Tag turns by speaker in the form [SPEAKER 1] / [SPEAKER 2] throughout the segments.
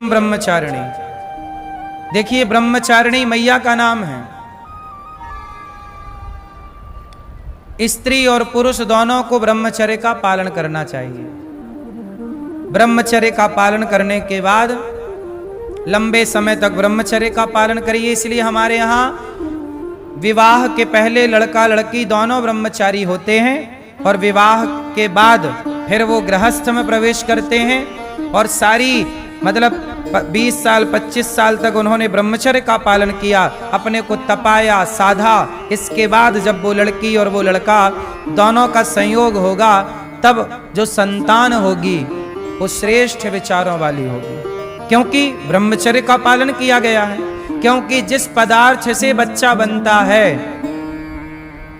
[SPEAKER 1] ब्रह्मचारिणी। देखिए ब्रह्मचारिणी मैया का नाम है। स्त्री और पुरुष दोनों को ब्रह्मचर्य का पालन करना चाहिए। ब्रह्मचर्य का पालन करने के बाद लंबे समय तक ब्रह्मचर्य का पालन करिए। इसलिए हमारे यहाँ विवाह के पहले लड़का लड़की दोनों ब्रह्मचारी होते हैं और विवाह के बाद फिर वो गृहस्थ में प्रवेश करते हैं और सारी मतलब 20 साल 25 साल तक उन्होंने ब्रह्मचर्य का पालन किया, अपने को तपाया, साधा। इसके बाद जब वो लड़की और वो लड़का दोनों का संयोग होगा तब जो संतान होगी वो श्रेष्ठ विचारों वाली होगी, क्योंकि ब्रह्मचर्य का पालन किया गया है। क्योंकि जिस पदार्थ से बच्चा बनता है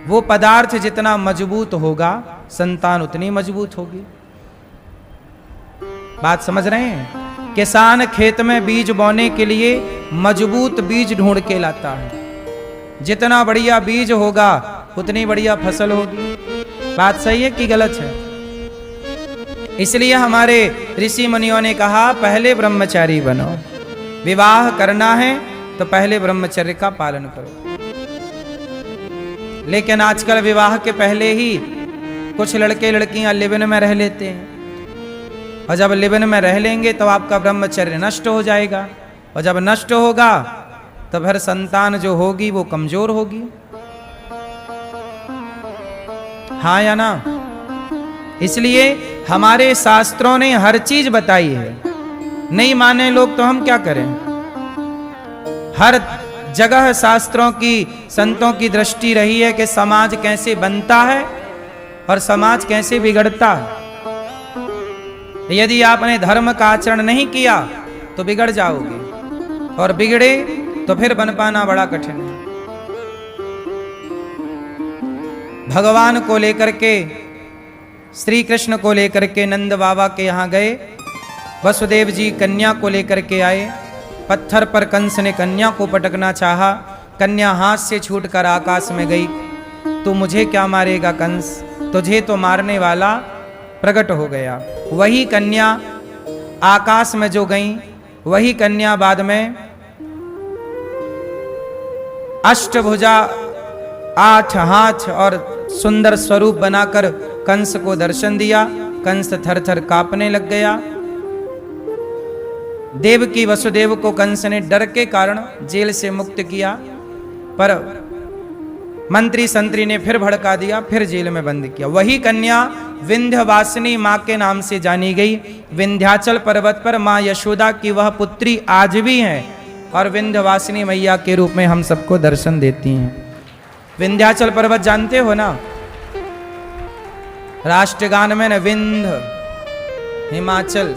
[SPEAKER 1] वो पदार्थ जितना मजबूत होगा संतान उतनी मजबूत होगी। बात समझ रहे हैं? किसान खेत में बीज बोने के लिए मजबूत बीज ढूंढ के लाता है। जितना बढ़िया बीज होगा उतनी बढ़िया फसल होगी। बात सही है कि गलत है? इसलिए हमारे ऋषि मुनियों ने कहा पहले ब्रह्मचारी बनो। विवाह करना है तो पहले ब्रह्मचर्य का पालन करो। लेकिन आजकल विवाह के पहले ही कुछ लड़के लड़कियां लिव-इन में रह लेते हैं, और जब लिव-इन में रह लेंगे तो आपका ब्रह्मचर्य नष्ट हो जाएगा, और जब नष्ट होगा तो फिर संतान जो होगी वो कमजोर होगी। हाँ या ना? इसलिए हमारे शास्त्रों ने हर चीज बताई है। नहीं माने लोग तो हम क्या करें? हर जगह शास्त्रों की, संतों की दृष्टि रही है कि समाज कैसे बनता है और समाज कैसे बिगड़ता है। यदि आपने धर्म का आचरण नहीं किया तो बिगड़ जाओगे, और बिगड़े तो फिर बन पाना बड़ा कठिन है। भगवान को लेकर के, श्री कृष्ण को लेकर के नंद बाबा के यहाँ गए। वसुदेव जी कन्या को लेकर के आए। पत्थर पर कंस ने कन्या को पटकना चाहा, कन्या हाथ से छूटकर आकाश में गई। तू मुझे क्या मारेगा कंस, तुझे तो मारने वाला प्रकट हो गया। वही कन्या आकाश में जो गई, वही कन्या बाद में अष्टभुजा, 8 हाथ और सुंदर स्वरूप बनाकर कंस को दर्शन दिया। कंस थर थर कांपने लग गया। देवकी वसुदेव को कंस ने डर के कारण जेल से मुक्त किया, पर मंत्री संतरी ने फिर भड़का दिया, फिर जेल में बंद किया। वही कन्या विंध्यवासिनी मां के नाम से जानी गई। विंध्याचल पर्वत पर मां यशोदा की वह पुत्री आज भी है और विंध्यवासिनी मैया के रूप में हम सबको दर्शन देती हैं। विंध्याचल पर्वत जानते हो ना? राष्ट्रगान में न विंध्य हिमाचल।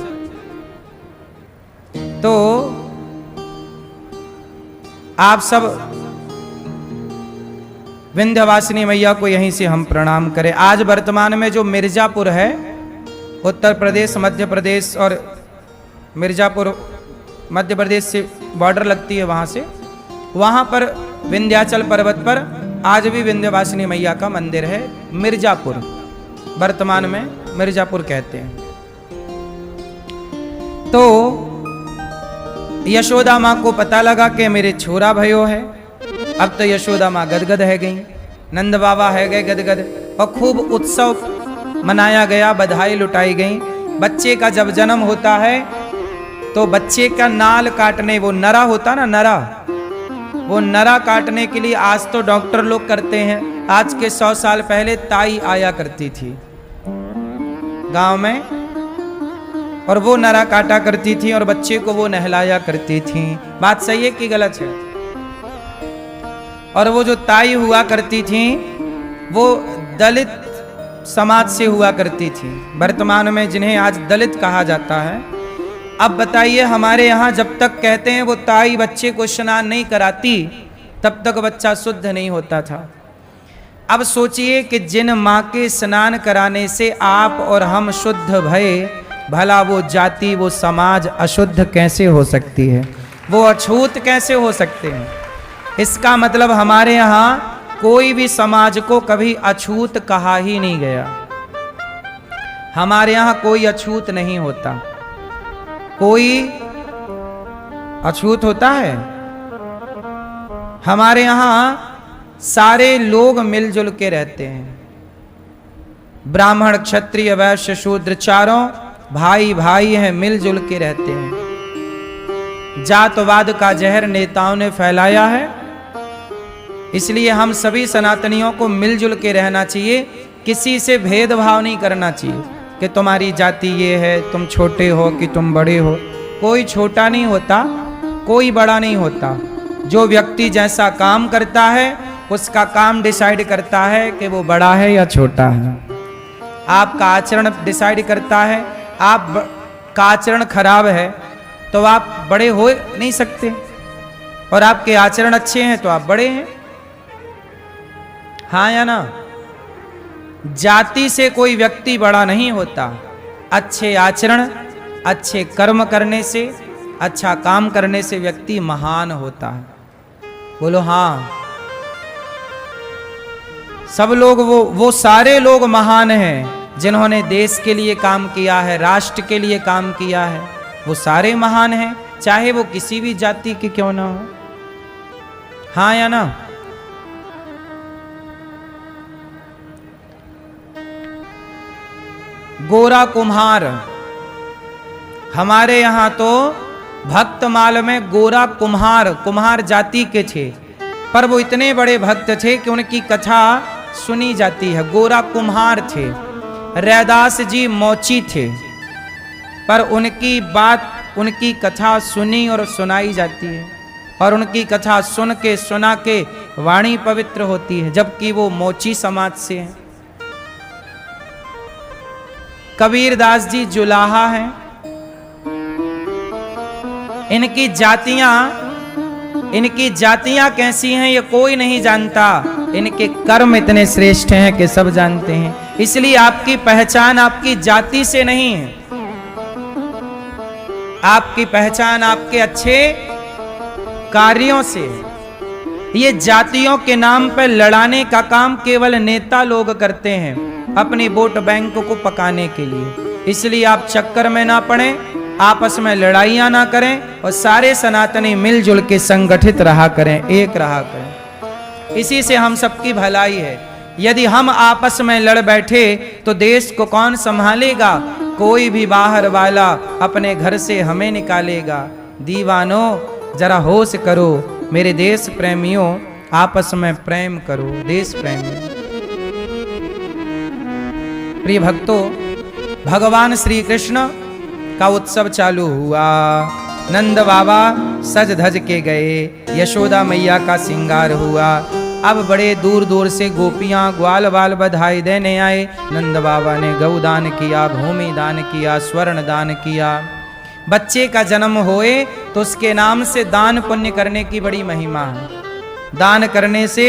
[SPEAKER 1] तो आप सब विंध्यवासिनी मैया को यहीं से हम प्रणाम करें। आज वर्तमान में जो मिर्जापुर है, उत्तर प्रदेश, मध्य प्रदेश और मिर्जापुर मध्य प्रदेश से बॉर्डर लगती है, वहां से, वहां पर विंध्याचल पर्वत पर आज भी विंध्यवासिनी मैया का मंदिर है। मिर्जापुर, वर्तमान में मिर्जापुर कहते हैं। तो यशोदा माँ को पता लगा कि मेरे छोरा भयो है। अब तो यशोदा माँ गदगद है गई, नंद बाबा है गए गदगद, और खूब उत्सव मनाया गया, बधाई लुटाई गई। बच्चे का जब जन्म होता है तो बच्चे का नाल काटने, वो नरा होता ना, नरा, वो नरा काटने के लिए आज तो डॉक्टर लोग करते हैं। आज के 100 साल पहले ताई आया करती थी गांव में, और वो नरा काटा करती थी और बच्चे को वो नहलाया करती थी। बात सही है कि गलत है? और वो जो ताई हुआ करती थी वो दलित समाज से हुआ करती थी, वर्तमान में जिन्हें आज दलित कहा जाता है। अब बताइए, हमारे यहाँ जब तक कहते हैं वो ताई बच्चे को स्नान नहीं कराती तब तक बच्चा शुद्ध नहीं होता था। अब सोचिए कि जिन माँ के स्नान कराने से आप और हम शुद्ध भये, भला वो जाति, वो समाज अशुद्ध कैसे हो सकती है? वो अछूत कैसे हो सकते हैं? इसका मतलब हमारे यहाँ कोई भी समाज को कभी अछूत कहा ही नहीं गया। हमारे यहाँ कोई अछूत नहीं होता। कोई अछूत होता है। हमारे यहां सारे लोग मिलजुल के रहते हैं। ब्राह्मण, क्षत्रिय, वैश्य, शूद्र चारों भाई भाई हैं, मिलजुल के रहते हैं। जातवाद का जहर नेताओं ने फैलाया है, इसलिए हम सभी सनातनियों को मिलजुल के रहना चाहिए। किसी से भेदभाव नहीं करना चाहिए कि तुम्हारी जाति ये है, तुम छोटे हो कि तुम बड़े हो। कोई छोटा नहीं होता, कोई बड़ा नहीं होता। जो व्यक्ति जैसा काम करता है उसका काम डिसाइड करता है कि वो बड़ा है या छोटा है। आपका आचरण डिसाइड करता है। आपका आचरण खराब है तो आप बड़े हो नहीं सकते, और आपके आचरण अच्छे हैं तो आप बड़े हैं। हाँ या ना? जाति से कोई व्यक्ति बड़ा नहीं होता। अच्छे आचरण, अच्छे कर्म करने से, अच्छा काम करने से व्यक्ति महान होता है। बोलो हाँ। सब लोग वो सारे लोग महान हैं जिन्होंने देश के लिए काम किया है, राष्ट्र के लिए काम किया है। वो सारे महान हैं, चाहे वो किसी भी जाति के क्यों ना हो। हाँ या ना? गोरा कुम्हार, हमारे यहां तो भक्तमाल में गोरा कुम्हार जाति के थे, पर वो इतने बड़े भक्त थे कि उनकी कथा सुनी जाती है। गोरा कुम्हार थे। रैदास जी मोची थे, पर उनकी बात, उनकी कथा सुनी और सुनाई जाती है, और उनकी कथा सुन के सुना के वाणी पवित्र होती है, जबकि वो मोची समाज से हैं। कबीरदास जी जुलाहा हैं। इनकी जातियां कैसी हैं ये कोई नहीं जानता। इनके कर्म इतने श्रेष्ठ हैं कि सब जानते हैं। इसलिए आपकी पहचान आपकी जाति से नहीं है, आपकी पहचान आपके अच्छे कार्यों से है। ये जातियों के नाम पर लड़ाने का काम केवल नेता लोग करते हैं, अपनी वोट बैंक को पकाने के लिए। इसलिए आप चक्कर में ना पड़े, आपस में लड़ाइयां ना करें, और सारे सनातनी मिलजुल के संगठित रहा करें, एक रहा करें। इसी से हम सबकी भलाई है। यदि हम आपस में लड़ बैठे तो देश को कौन संभालेगा? कोई भी बाहर वाला अपने घर से हमें निकालेगा। दीवानों जरा होश करो, मेरे देश प्रेमियों आपस में प्रेम करो, देश प्रेमी। प्रिय भक्तों, भगवान श्री कृष्ण का उत्सव चालू हुआ। नंद बाबा सज धज के गए, यशोदा मैया का श्रृंगार हुआ। अब बड़े दूर दूर से गोपियां ग्वाल बाल बधाई देने आए। नंद बाबा ने गौ दान किया, भूमि दान किया, स्वर्ण दान किया। बच्चे का जन्म होए तो उसके नाम से दान पुण्य करने की बड़ी महिमा है। दान करने से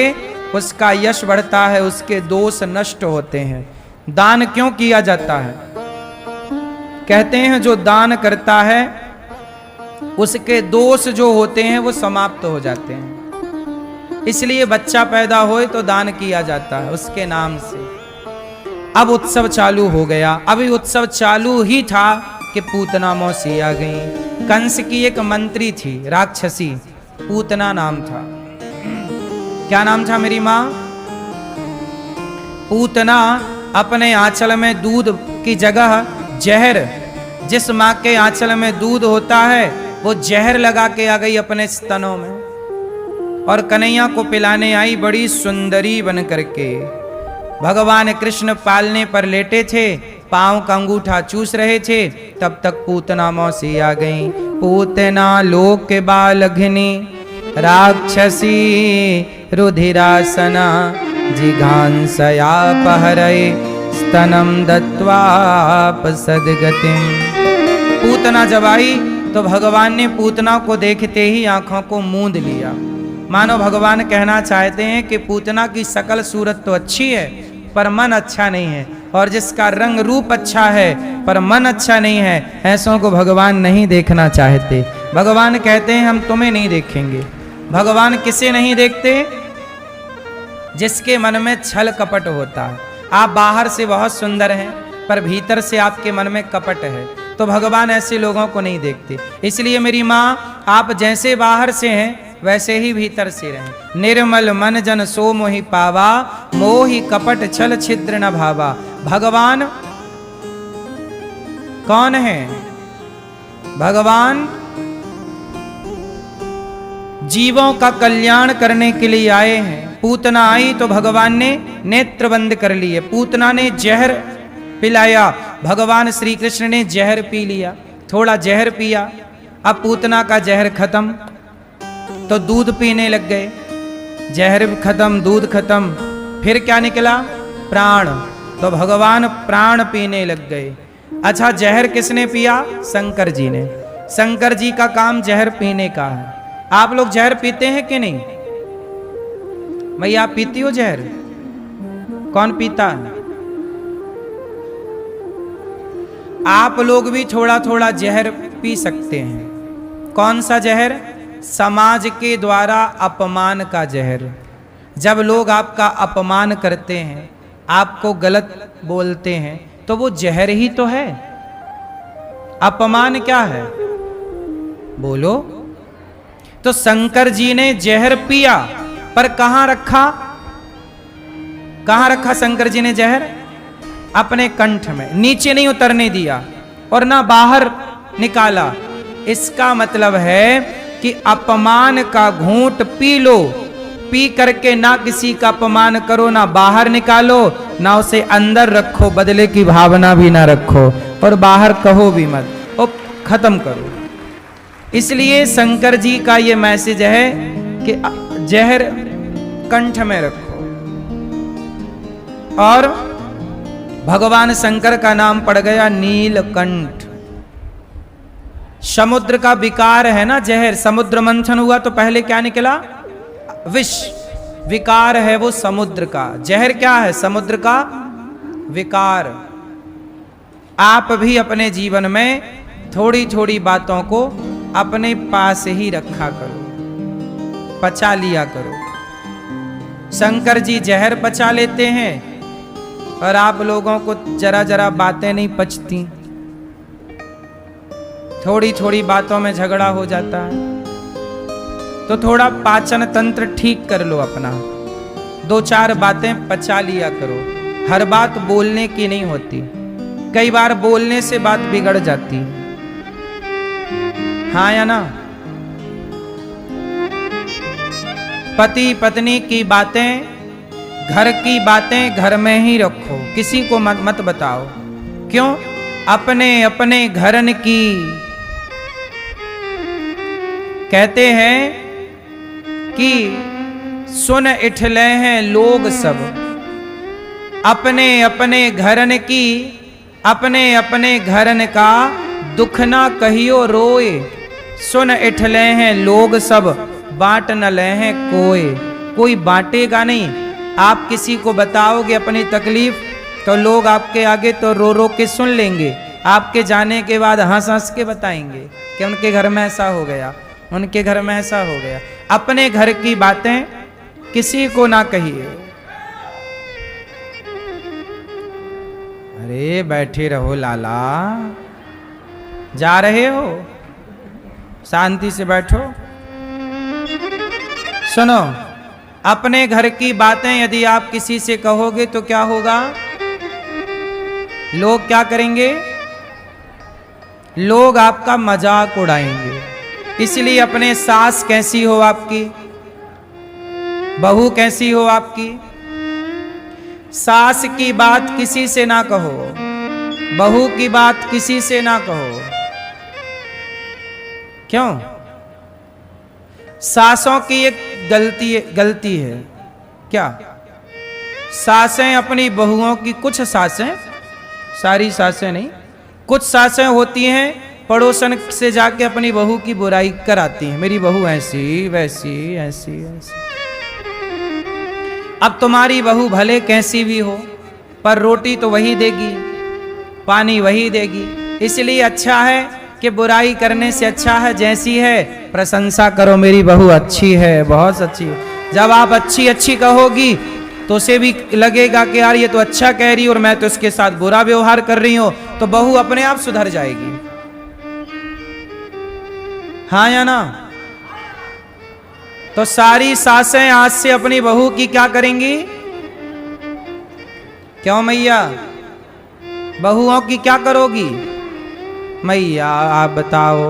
[SPEAKER 1] उसका यश बढ़ता है, उसके दोष नष्ट होते हैं। दान क्यों किया जाता है? कहते हैं जो दान करता है उसके दोष जो होते हैं वो समाप्त हो जाते हैं। इसलिए बच्चा पैदा होए तो दान किया जाता है उसके नाम से। अब उत्सव चालू हो गया। अभी उत्सव चालू ही था कि पूतना मौसी आ गई। कंस की एक मंत्री थी, राक्षसी, पूतना नाम था। क्या नाम था मेरी माँ? पूतना अपने आंचल में दूध की जगह जहर, जिस माँ के आंचल में दूध होता है वो जहर लगा के आ गई अपने स्तनों में, और कन्हैया को पिलाने आई बड़ी सुंदरी बन करके। भगवान कृष्ण पालने पर लेटे थे, पांव का अंगूठा चूस रहे थे, तब तक पूतना मौसी आ गई। पूतना लोक बालघिनी राक्षसी रुधिरासना जिघांसया पहरये स्तनम दत्वाप सदगतिम। पूतना जब आई तो भगवान ने पूतना को देखते ही आंखों को मूंद लिया। मानो भगवान कहना चाहते हैं कि पूतना की शकल सूरत तो अच्छी है पर मन अच्छा नहीं है, और जिसका रंग रूप अच्छा है पर मन अच्छा नहीं है, ऐसों को भगवान नहीं देखना चाहते। भगवान कहते हैं हम तुम्हें नहीं देखेंगे। भगवान किसे नहीं देखते? जिसके मन में छल कपट होता है। आप बाहर से बहुत सुंदर हैं पर भीतर से आपके मन में कपट है। तो भगवान ऐसे लोगों को नहीं देखते। इसलिए मेरी माँ, आप जैसे बाहर से हैं वैसे ही भीतर से रहें। निर्मल मन जन सो मोहि पावा, मोहि कपट छल छिद्र न भावा। भगवान कौन है? भगवान जीवों का कल्याण करने के लिए आए हैं। पूतना आई तो भगवान ने नेत्र बंद कर लिए। पूतना ने जहर पिलाया, भगवान श्री कृष्ण ने जहर पी लिया। थोड़ा जहर पिया, अब पूतना का जहर खत्म तो दूध पीने लग गए। जहर खत्म, दूध खत्म, फिर क्या निकला? प्राण। तो भगवान प्राण पीने लग गए। अच्छा, जहर किसने पिया? शंकर जी ने। शंकर जी का काम जहर पीने का है। आप लोग जहर पीते हैं कि नहीं? भैया आप पीती हो जहर? कौन पीता है? आप लोग भी थोड़ा थोड़ा जहर पी सकते हैं। कौन सा जहर? समाज के द्वारा अपमान का जहर। जब लोग आपका अपमान करते हैं, आपको गलत बोलते हैं, तो वो जहर ही तो है। अपमान क्या है? बोलो। तो शंकर जी ने जहर पिया, पर कहां रखा? कहां रखा शंकर जी ने जहर? अपने कंठ में, नीचे नहीं उतरने दिया और ना बाहर निकाला। इसका मतलब है कि अपमान का घूंट पी लो, पी करके ना किसी का अपमान करो, ना बाहर निकालो, ना उसे अंदर रखो, बदले की भावना भी ना रखो, और बाहर कहो भी मत, और खत्म करो। इसलिए शंकर जी का ये मैसेज है कि जहर कंठ में रखो। और भगवान शंकर का नाम पड़ गया नीलकंठ। समुद्र का विकार है ना जहर। समुद्र मंथन हुआ तो पहले क्या निकला? विष। विकार है वो समुद्र का। जहर क्या है? समुद्र का विकार। आप भी अपने जीवन में थोड़ी थोड़ी बातों को अपने पास ही रखा करो, पचा लिया करो। शंकर जी जहर पचा लेते हैं और आप लोगों को जरा जरा बातें नहीं पचती। थोड़ी थोड़ी बातों में झगड़ा हो जाता है। तो थोड़ा पाचन तंत्र ठीक कर लो अपना। 2-4 बातें पचा लिया करो। हर बात बोलने की नहीं होती। कई बार बोलने से बात बिगड़ जाती है। हाँ या ना? पति पत्नी की बातें, घर की बातें घर में ही रखो, किसी को मत बताओ। क्यों? अपने अपने घरन की। कहते हैं कि सुन इठले हैं लोग सब, अपने अपने घरन की, अपने अपने घरन का दुख ना कहियो रोए। सुन इठले हैं लोग सब, बांट न ले हैं कोई। कोई बांटेगा नहीं। आप किसी को बताओगे अपनी तकलीफ तो लोग आपके आगे तो रो रो के सुन लेंगे। आपके जाने के बाद हंस हंस के बताएंगे कि उनके घर में ऐसा हो गया, उनके घर में ऐसा हो गया। अपने घर की बातें किसी को ना कहिए। अरे बैठे रहो लाला, जा रहे हो? शांति से बैठो। सुनो, अपने घर की बातें यदि आप किसी से कहोगे तो क्या होगा? लोग क्या करेंगे? लोग आपका मजाक उड़ाएंगे। इसलिए अपने सास कैसी हो आपकी, बहू कैसी हो आपकी, सास की बात किसी से ना कहो, बहू की बात किसी से ना कहो। क्यों? सासों की एक गलती है। क्या? सासें अपनी बहुओं की, कुछ सासें, सारी सासें नहीं, कुछ सासें होती हैं पड़ोसन से जाके अपनी बहू की बुराई कराती हैं। मेरी बहू ऐसी वैसी ऐसी ऐसी। अब तुम्हारी बहू भले कैसी भी हो, पर रोटी तो वही देगी, पानी वही देगी। इसलिए अच्छा है कि बुराई करने से अच्छा है जैसी है प्रशंसा करो, मेरी बहू अच्छी है, बहुत अच्छी है। जब आप अच्छी अच्छी कहोगी तो उसे भी लगेगा कि यार ये तो अच्छा कह रही है और मैं तो इसके साथ बुरा व्यवहार कर रही हूं, तो बहू अपने आप सुधर जाएगी। हाँ या ना? तो सारी सासें आज से अपनी बहू की क्या करेंगी? क्यों मैया, बहुओं की क्या करोगी? मैया आप बताओ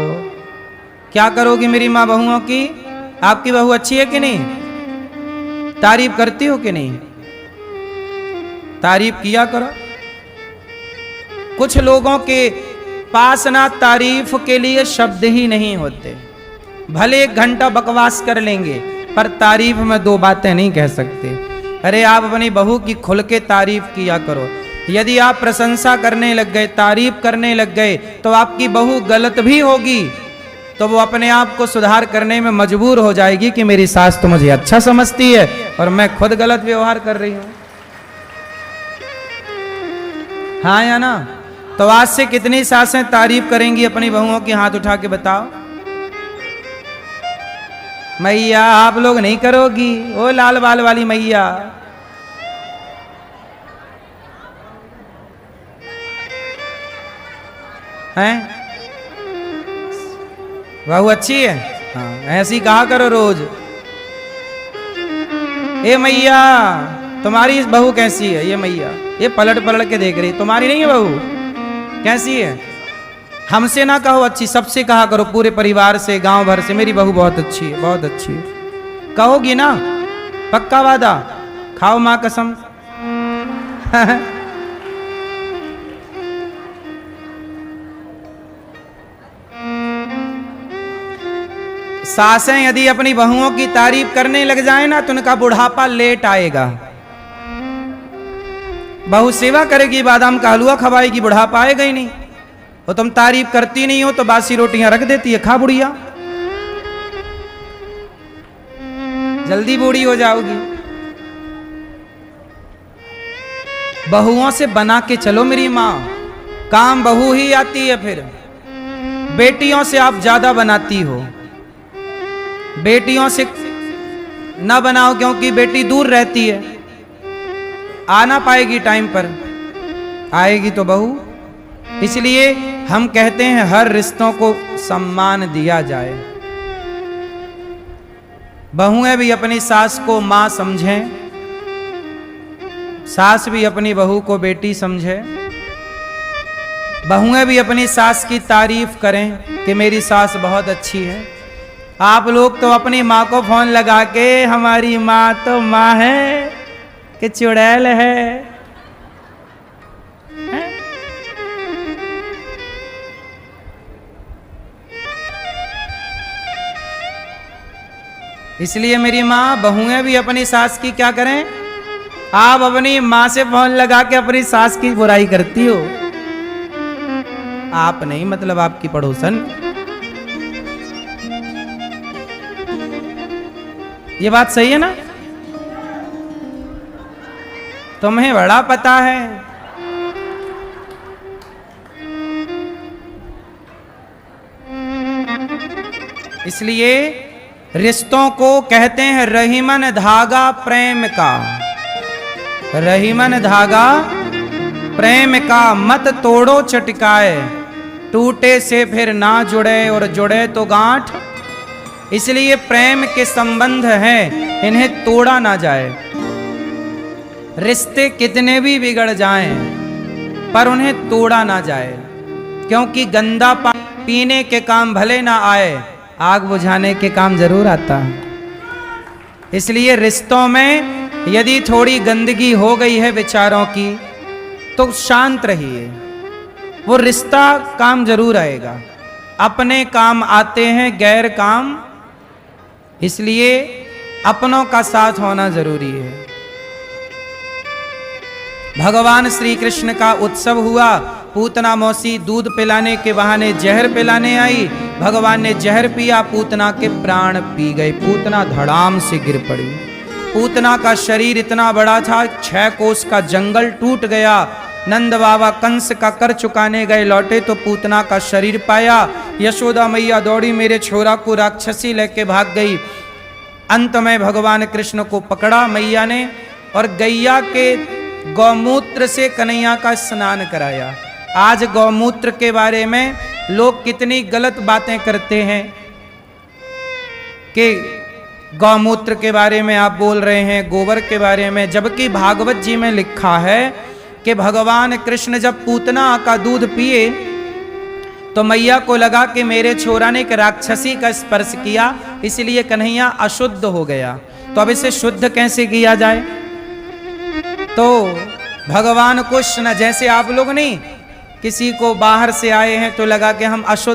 [SPEAKER 1] क्या करोगी मेरी माँ बहुओं की? आपकी बहू अच्छी है कि नहीं? तारीफ करती हो कि नहीं? तारीफ किया करो। कुछ लोगों के पास ना तारीफ के लिए शब्द ही नहीं होते। भले 1 घंटा बकवास कर लेंगे पर तारीफ में 2 बातें नहीं कह सकते। अरे आप अपनी बहू की खुल के तारीफ किया करो। यदि आप प्रशंसा करने लग गए, तारीफ करने लग गए, तो आपकी बहू गलत भी होगी तो वो अपने आप को सुधार करने में मजबूर हो जाएगी कि मेरी सास तो मुझे अच्छा समझती है और मैं खुद गलत व्यवहार कर रही हूं। हाँ या ना? तो आज से कितनी सासें तारीफ करेंगी अपनी बहुओं की? हाथ उठा के बताओ। मैया आप लोग नहीं करोगी? ओ लाल बाल वाली मैया, हैं? बहू अच्छी है? हाँ ऐसी कहा करो रोज। ए मैया तुम्हारी इस बहू कैसी है? ये मैया ये पलट पलट के देख रही, तुम्हारी नहीं है बहू? कैसी है? हमसे ना कहो अच्छी, सबसे कहा करो, पूरे परिवार से, गांव भर से, मेरी बहू बहुत अच्छी है, बहुत अच्छी है। कहोगी ना? पक्का वादा? खाओ मां कसम। सासें यदि अपनी बहुओं की तारीफ करने लग जाए ना तो उनका बुढ़ापा लेट आएगा। बहू सेवा करेगी, बादाम का हलवा खवाएगी, बुढ़ापा आएगा ही नहीं। वो तुम तारीफ करती नहीं हो तो बासी रोटियां रख देती है, खा बुढ़िया, जल्दी बूढ़ी हो जाओगी। बहुओं से बना के चलो मेरी माँ, काम बहू ही आती है। फिर बेटियों से आप ज्यादा बनाती हो, बेटियों से ना बनाओ क्योंकि बेटी दूर रहती है, आ ना पाएगी टाइम पर, आएगी तो बहू। इसलिए हम कहते हैं हर रिश्तों को सम्मान दिया जाए। बहुएं भी अपनी सास को मां समझें, सास भी अपनी बहू को बेटी समझे। बहुएं भी अपनी सास की तारीफ करें कि मेरी सास बहुत अच्छी है। आप लोग तो अपनी माँ को फोन लगा के हमारी माँ तो माँ है कि चुड़ैल है, इसलिए मेरी माँ, बहुएं भी अपनी सास की क्या करें? आप अपनी माँ से फोन लगा के अपनी सास की बुराई करती हो। आप नहीं मतलब आपकी पड़ोसन। ये बात सही है ना? तुम्हें बड़ा पता है। इसलिए रिश्तों को कहते हैं रहीमन धागा प्रेम का, रहीमन धागा प्रेम का, मत तोड़ो चटकाए, टूटे से फिर ना जुड़े और जुड़े तो गांठ। इसलिए प्रेम के संबंध हैं, इन्हें तोड़ा ना जाए। रिश्ते कितने भी बिगड़ जाएं पर उन्हें तोड़ा ना जाए, क्योंकि गंदा पानी पीने के काम भले ना आए, आग बुझाने के काम जरूर आता है। इसलिए रिश्तों में यदि थोड़ी गंदगी हो गई है विचारों की तो शांत रहिए, वो रिश्ता काम जरूर आएगा। अपने काम आते हैं, गैर काम, इसलिए अपनों का साथ होना जरूरी है। भगवान श्री कृष्ण का उत्सव हुआ, पूतना मौसी दूध पिलाने के बहाने जहर पिलाने आई। भगवान ने जहर पिया, पूतना के प्राण पी गए, पूतना धड़ाम से गिर पड़ी। पूतना का शरीर इतना बड़ा था, 6 कोस का जंगल टूट गया। नंद बाबा कंस का कर चुकाने गए, लौटे तो पूतना का शरीर पाया। यशोदा मैया दौड़ी, मेरे छोरा को राक्षसी लेके भाग गई। अंत में भगवान कृष्ण को पकड़ा मैया ने और गैया के गौमूत्र से कन्हैया का स्नान कराया। आज गौमूत्र के बारे में लोग कितनी गलत बातें करते हैं। कि गौमूत्र के बारे में आप बोल रहे हैं, गोबर के बारे में, जबकि भागवत जी में लिखा है कि भगवान कृष्ण जब पूतना का दूध पिए तो मैया को लगा कि मेरे छोरा ने एक राक्षसी का स्पर्श किया, इसलिए कन्हैया अशुद्ध हो गया। तो अब इसे शुद्ध कैसे किया जाए? तो भगवान कृष्ण, जैसे आप लोग नहीं किसी को बाहर से आए हैं तो लगा कि हम अशुद्ध